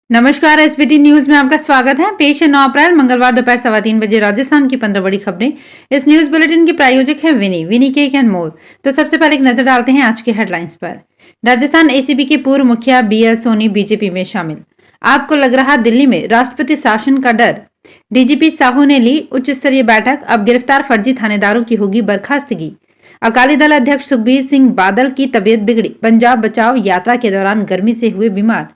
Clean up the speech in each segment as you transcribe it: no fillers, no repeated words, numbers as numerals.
नमस्कार, SBT news में आपका स्वागत है। पेश है 9 अप्रैल मंगलवार दोपहर 3:15 बजे राजस्थान की 15 बड़ी खबरें। इस न्यूज बुलेटिन के प्रायोजक हैं विनी केक एंड मोर। तो सबसे पहले एक नजर डालते हैं आज के हेडलाइंस पर। राजस्थान एसीबी के पूर्व मुखिया बीएल सोनी बीजेपी में शामिल। आपको लग रहा दिल्ली में राष्ट्रपति शासन का डर। डीजीपी साहू ने ली उच्च स्तरीय बैठक। अब गिरफ्तार फर्जी थानेदारों की होगी बर्खास्तगी। अकाली दल अध्यक्ष सुखबीर सिंह बादल की तबीयत बिगड़ी। पंजाब बचाओ यात्रा के दौरान गर्मी से हुए बीमार।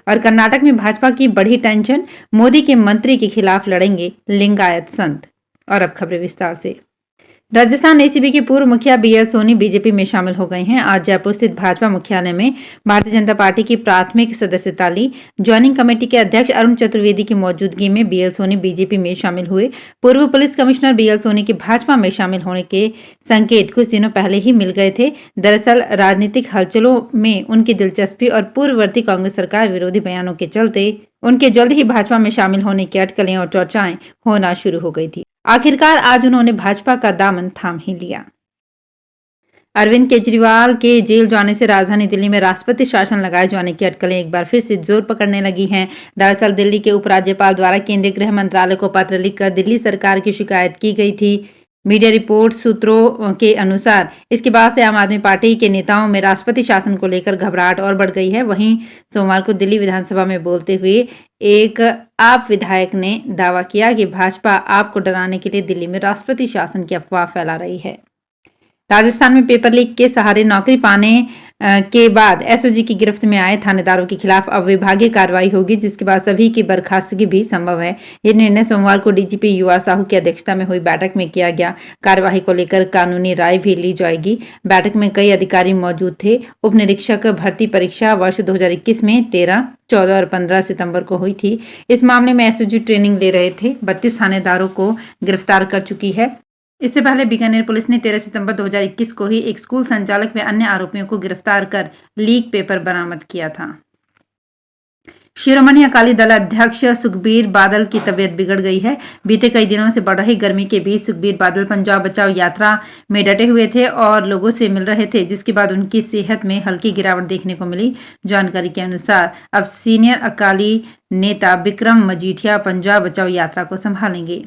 और कर्नाटक में भाजपा की बढ़ी टेंशन। मोदी के मंत्री के खिलाफ लड़ेंगे लिंगायत संत। और अब खबरें विस्तार से। राजस्थान एसीबी के पूर्व मुखिया बीएल सोनी बीजेपी में शामिल हो गए हैं। आज जयपुर स्थित भाजपा मुख्यालय में भारतीय जनता पार्टी की प्राथमिक सदस्यता ली। ज्वाइनिंग कमेटी के अध्यक्ष अरुण चतुर्वेदी की मौजूदगी में बीएल सोनी बीजेपी में शामिल हुए। पूर्व पुलिस कमिश्नर बीएल सोनी के भाजपा में शामिल होने के संकेत कुछ दिनों पहले ही मिल गए थे। दरअसल राजनीतिक हलचलों में उनकी दिलचस्पी और पूर्ववर्ती कांग्रेस सरकार विरोधी बयानों के चलते उनके जल्द ही भाजपा में शामिल होने की अटकलें और चर्चाएं होना शुरू हो गई थी। आखिरकार आज उन्होंने भाजपा का दामन थाम ही लिया। अरविंद केजरीवाल के जेल जाने से राजधानी दिल्ली में राष्ट्रपति शासन लगाए जाने की अटकलें एक बार फिर से जोर पकड़ने लगी हैं। दरअसल दिल्ली के उपराज्यपाल द्वारा केंद्रीय गृह मंत्रालय को पत्र लिखकर दिल्ली सरकार की शिकायत की गई थी। मीडिया रिपोर्ट सूत्रों के अनुसार इसके बाद से आम आदमी पार्टी के नेताओं में राष्ट्रपति शासन को लेकर घबराहट और बढ़ गई है। वहीं सोमवार को दिल्ली विधानसभा में बोलते हुए एक आप विधायक ने दावा किया कि भाजपा आपको डराने के लिए दिल्ली में राष्ट्रपति शासन की अफवाह फैला रही है। राजस्थान में पेपर लीक के सहारे नौकरी पाने के बाद एसओजी की गिरफ्त में आए थानेदारों के खिलाफ अब विभागीय कार्रवाई होगी, जिसके बाद सभी की बर्खास्तगी भी संभव है। यह निर्णय सोमवार को डीजीपी यूआर साहू की अध्यक्षता में हुई बैठक में किया गया। कार्यवाही को लेकर कानूनी राय भी ली जाएगी। बैठक में कई अधिकारी मौजूद थे। उप निरीक्षक भर्ती परीक्षा वर्ष 2021 में 13, 14 और 15 सितंबर को हुई थी। इस मामले में एसओजी ट्रेनिंग ले रहे थे। 32 थानेदारों को गिरफ्तार कर चुकी है। इससे पहले बीकानेर पुलिस ने 13 सितंबर 2021 को ही एक स्कूल संचालक व अन्य आरोपियों को गिरफ्तार कर लीक पेपर बरामद किया था। शिरोमणि अकाली दल अध्यक्ष सुखबीर बादल की तबीयत बिगड़ गई है। बीते कई दिनों से बढ़ रही गर्मी के बीच सुखबीर बादल पंजाब बचाओ यात्रा में डटे हुए थे और लोगों से मिल रहे थे, जिसके बाद उनकी सेहत में हल्की गिरावट देखने को मिली। जानकारी के अनुसार अब सीनियर अकाली नेता बिक्रम मजीठिया पंजाब बचाओ यात्रा को संभालेंगे।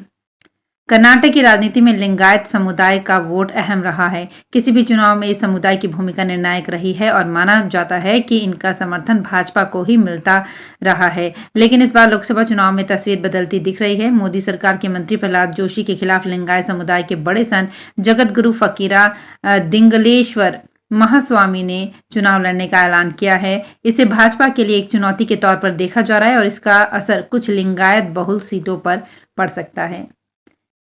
कर्नाटक की राजनीति में लिंगायत समुदाय का वोट अहम रहा है। किसी भी चुनाव में इस समुदाय की भूमिका निर्णायक रही है और माना जाता है कि इनका समर्थन भाजपा को ही मिलता रहा है। लेकिन इस बार लोकसभा चुनाव में तस्वीर बदलती दिख रही है। मोदी सरकार के मंत्री प्रहलाद जोशी के खिलाफ लिंगायत समुदाय के बड़े संत जगत गुरु फकीरा दिंगलेश्वर महास्वामी ने चुनाव लड़ने का ऐलान किया है। इसे भाजपा के लिए एक चुनौती के तौर पर देखा जा रहा है और इसका असर कुछ लिंगायत बहुल सीटों पर पड़ सकता है।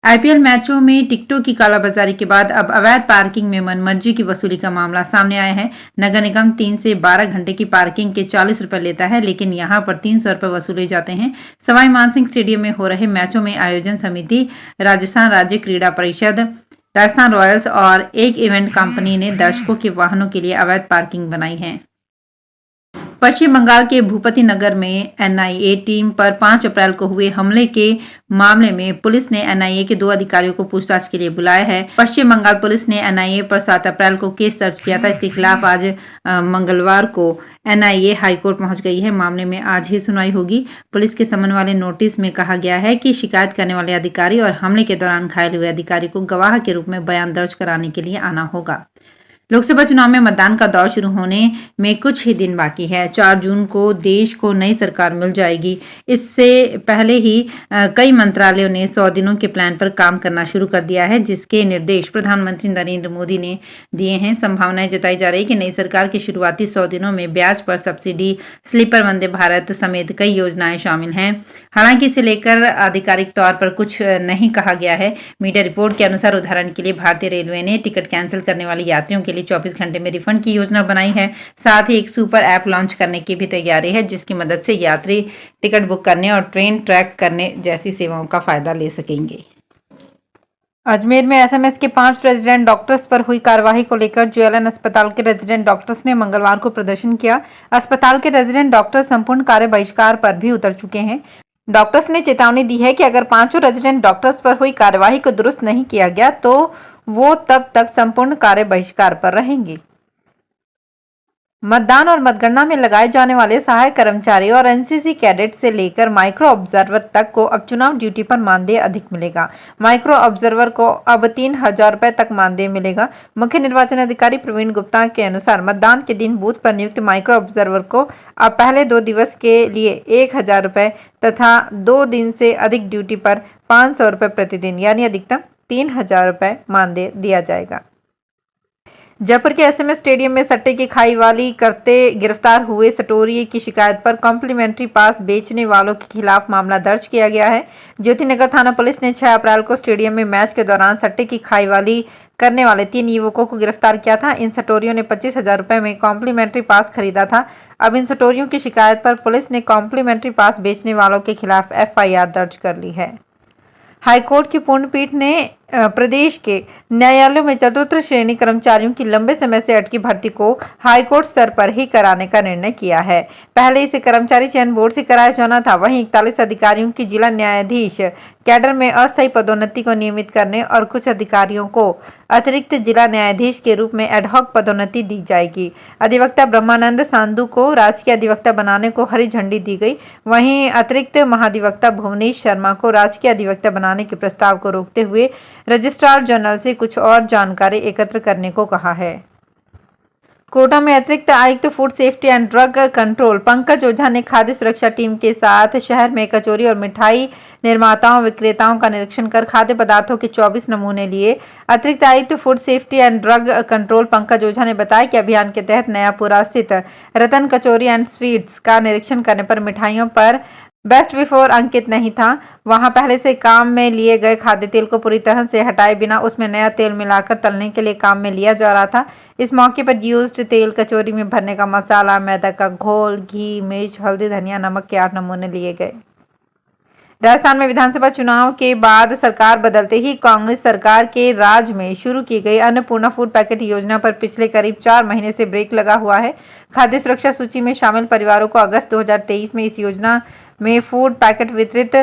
आईपीएल मैचों में टिकटों की कालाबाजारी के बाद अब अवैध पार्किंग में मनमर्जी की वसूली का मामला सामने आया है। नगर निगम 3 से 12 घंटे की पार्किंग के 40 रुपए लेता है, लेकिन यहां पर 300 रुपए वसूले जाते हैं। सवाई मानसिंह स्टेडियम में हो रहे मैचों में आयोजन समिति, राजस्थान राज्य क्रीड़ा परिषद, राजस्थान रॉयल्स और एक इवेंट कंपनी ने दर्शकों के वाहनों के लिए अवैध पार्किंग बनाई है। पश्चिम बंगाल के भूपति नगर में एनआईए टीम पर 5 अप्रैल को हुए हमले के मामले में पुलिस ने एनआईए के 2 अधिकारियों को पूछताछ के लिए बुलाया है। पश्चिम बंगाल पुलिस ने एनआईए पर 7 अप्रैल को केस दर्ज किया था। इसके खिलाफ आज मंगलवार को एनआईए हाईकोर्ट पहुंच गई है। मामले में आज ही सुनवाई होगी। पुलिस के समन वाले नोटिस में कहा गया है कि शिकायत करने वाले अधिकारी और हमले के दौरान घायल हुए अधिकारी को गवाह के रूप में बयान दर्ज कराने के लिए आना होगा। लोकसभा चुनाव में मतदान का दौर शुरू होने में कुछ ही दिन बाकी है। 4 जून को देश को नई सरकार मिल जाएगी। इससे पहले ही कई मंत्रालयों ने 100 दिनों के प्लान पर काम करना शुरू कर दिया है, जिसके निर्देश प्रधानमंत्री नरेंद्र मोदी ने दिए हैं। संभावनाएं जताई जा रही है कि नई सरकार के शुरुआती 100 दिनों में ब्याज पर सब्सिडी, स्लीपर वंदे भारत समेत कई योजनाएं शामिल हैं। हालांकि इसे लेकर आधिकारिक तौर पर कुछ नहीं कहा गया है। मीडिया रिपोर्ट के अनुसार उदाहरण के लिए भारतीय रेलवे ने टिकट कैंसिल करने वाले यात्रियों के लिए 24 घंटे में रिफंड की योजना बनाई है। साथ ही एक सुपर ऐप लॉन्च करने की भी तैयारी है, जिसकी मदद से यात्री टिकट बुक करने और ट्रेन ट्रैक करने जैसी सेवाओं का फायदा ले सकेंगे। अजमेर में एसएमएस के 5 रेजिडेंट डॉक्टर्स पर हुई कार्रवाई को लेकर जेएलएन अस्पताल के रेजिडेंट डॉक्टर्स ने मंगलवार को प्रदर्शन किया। अस्पताल के रेजिडेंट डॉक्टर संपूर्ण कार्य बहिष्कार पर भी उतर चुके हैं। डॉक्टर्स ने चेतावनी दी है कि अगर 5 रेजिडेंट डॉक्टर्स पर हुई कार्यवाही को दुरुस्त नहीं किया गया तो वो तब तक संपूर्ण कार्य बहिष्कार पर रहेंगे। मतदान और मतगणना में लगाए जाने वाले सहायक कर्मचारी और एनसीसी कैडेट से लेकर माइक्रो ऑब्जर्वर तक को अब चुनाव ड्यूटी पर मानदेय अधिक मिलेगा। माइक्रो ऑब्जर्वर को अब 3,000 रुपए तक मानदेय मिलेगा। मुख्य निर्वाचन अधिकारी प्रवीण गुप्ता के अनुसार मतदान के दिन बूथ पर नियुक्त माइक्रो ऑब्जर्वर को अब पहले 2 दिवस के लिए 1,000 रुपए तथा 2 दिन से अधिक ड्यूटी पर 500 रुपए प्रतिदिन यानी अधिकतम 3,000 रुपए मानदेय दिया जाएगा। जयपुर के एसएमएस स्टेडियम में सट्टे की खाईवाली करते गिरफ्तार हुए सटोरिये की शिकायत पर कॉम्प्लीमेंट्री पास बेचने वालों के खिलाफ मामला दर्ज किया गया है। ज्योतिनगर थाना पुलिस ने 6 अप्रैल को स्टेडियम में मैच के दौरान सट्टे की खाईवाली करने वाले 3 युवकों को गिरफ्तार किया था। इन सटोरियों ने 25,000 रुपए में कॉम्प्लीमेंट्री पास खरीदा था। अब इन सटोरियों की शिकायत पर पुलिस ने कॉम्प्लीमेंट्री पास बेचने वालों के खिलाफ FIR दर्ज कर ली है। हाईकोर्ट की पूर्ण पीठ ने प्रदेश के न्यायालयों में चतुर्थ श्रेणी कर्मचारियों की लंबे समय से अटकी भर्ती को हाईकोर्ट स्तर पर ही कराने का निर्णय किया है। पहले इसे कर्मचारी चयन बोर्ड से कराया जाना था। वहीं 41 अधिकारियों की जिला न्यायाधीश कैडर में अस्थायी पदोन्नति को नियमित करने और कुछ अधिकारियों को अतिरिक्त जिला न्यायाधीश के रूप में एडहॉक पदोन्नति दी जाएगी। अधिवक्ता ब्रह्मानंद सांधु को राजकीय अधिवक्ता बनाने को हरी झंडी दी गई। वहीं अतिरिक्त महाधिवक्ता भुवनेश शर्मा को राजकीय अधिवक्ता बनाने के प्रस्ताव को रोकते हुए रजिस्ट्रार जनरल से कुछ और जानकारी एकत्र करने को कहा है। कोटा में अतिरिक्त आयुक्त food safety and drug control Pankaj Ojha ने खाद्य सुरक्षा टीम के साथ शहर में कचौरी और मिठाई निर्माताओं विक्रेताओं का निरीक्षण कर खाद्य पदार्थों के 24 नमूने लिए। अतिरिक्त आयुक्त food safety and drug control Pankaj Ojha ने बताया कि अभियान के तहत नयापुरा स्थित रतन कचौरी एंड स्वीट्स का निरीक्षण करने पर मिठाइयों पर बेस्ट बिफोर अंकित नहीं था। वहां पहले से काम में लिए गए खाद्य तेल को पूरी तरह से हटाए बिना उसमें नया तेल मिलाकर तलने के लिए काम में लिया जा रहा था। इस मौके पर यूज्ड तेल कचौरी में भरने का मसाला, मैदा का घोल, घी, मिर्च, हल्दी, धनिया, नमक के 8 नमूने लिए गए। राजस्थान में विधानसभा चुनाव के बाद सरकार बदलते ही कांग्रेस सरकार के राज में शुरू की गई अन्नपूर्णा फूड पैकेट योजना पर पिछले करीब 4 महीने से ब्रेक लगा हुआ है। खाद्य सुरक्षा सूची में शामिल परिवारों को अगस्त 2023 में इस योजना में फूड पैकेट वितरित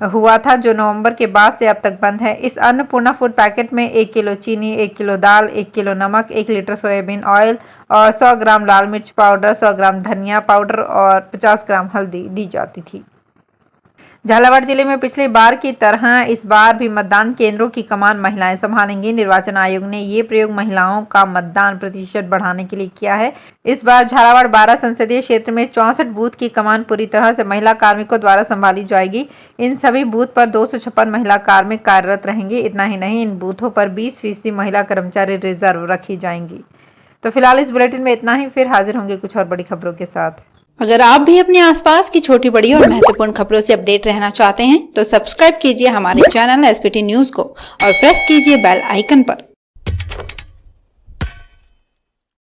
हुआ था, जो नवंबर के बाद से अब तक बंद है। इस अन्नपूर्णा फूड पैकेट में 1 किलो चीनी, 1 किलो दाल, 1 किलो नमक, 1 लीटर सोयाबीन ऑयल और 100 ग्राम लाल मिर्च पाउडर, 100 ग्राम धनिया पाउडर और 50 ग्राम हल्दी दी जाती थी। झालावाड़ जिले में पिछली बार की तरह इस बार भी मतदान केंद्रों की कमान महिलाएं संभालेंगी। निर्वाचन आयोग ने ये प्रयोग महिलाओं का मतदान प्रतिशत बढ़ाने के लिए किया है। इस बार झालावाड़ 12 संसदीय क्षेत्र में 64 बूथ की कमान पूरी तरह से महिला कार्मिकों द्वारा संभाली जाएगी। इन सभी बूथ पर 256 महिला कार्मिक कार्यरत रहेंगे। इतना ही नहीं, इन बूथों पर 20% महिला कर्मचारी रिजर्व रखी जाएंगी। तो फिलहाल इस बुलेटिन में इतना ही। फिर हाजिर होंगे कुछ और बड़ी खबरों के साथ। अगर आप भी अपने आसपास की छोटी बड़ी और महत्वपूर्ण खबरों से अपडेट रहना चाहते हैं तो सब्सक्राइब कीजिए हमारे चैनल SPT न्यूज को और प्रेस कीजिए बेल आइकन पर।